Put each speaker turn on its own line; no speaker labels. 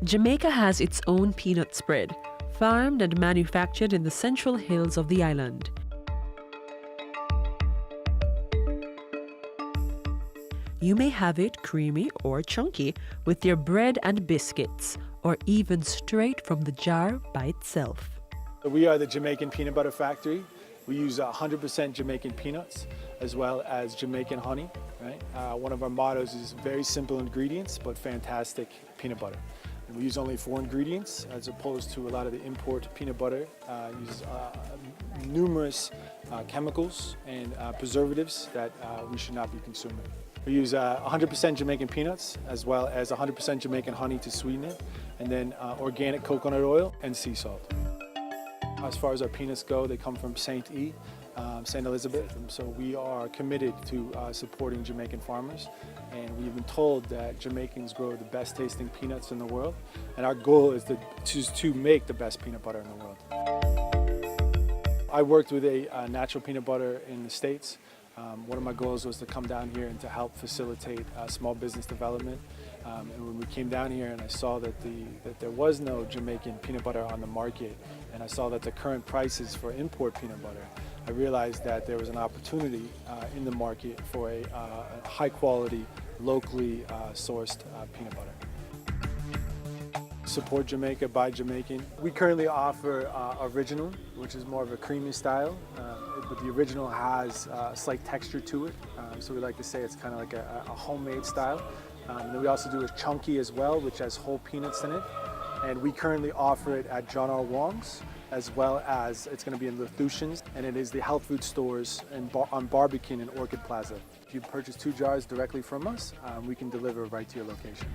Jamaica has its own peanut spread, farmed and manufactured in the central hills of the island. You may have it creamy or chunky with your bread and biscuits, or even straight from the jar by itself.
We are the Jamaican Peanut Butter Factory. We use 100% Jamaican peanuts as well as Jamaican honey. Right? One of our mottos is very simple ingredients but fantastic peanut butter. And we use only 4 ingredients as opposed to a lot of the import peanut butter. Uses numerous chemicals and preservatives that we should not be consuming. We use 100% Jamaican peanuts as well as 100% Jamaican honey to sweeten it, and then organic coconut oil and sea salt. As far as our peanuts go, they come from St. Elizabeth, and so we are committed to supporting Jamaican farmers, and we've been told that Jamaicans grow the best tasting peanuts in the world, and our goal is to make the best peanut butter in the world. I worked with a natural peanut butter in the States. One of my goals was to come down here and to help facilitate small business development. And when we came down here and I saw that there was no Jamaican peanut butter on the market, and I saw that the current prices for import peanut butter, I realized that there was an opportunity in the market for a high quality, locally sourced peanut butter. Support Jamaica, buy Jamaican. We currently offer original, which is more of a creamy style, but the original has a slight texture to it. So we like to say it's kind of like a homemade style. And then we also do a chunky as well, which has whole peanuts in it. And we currently offer it at John R. Wong's, as well as it's going to be in Lethusian's, and it is the health food stores on Barbican and Orchid Plaza. If you purchase 2 jars directly from us, we can deliver right to your location.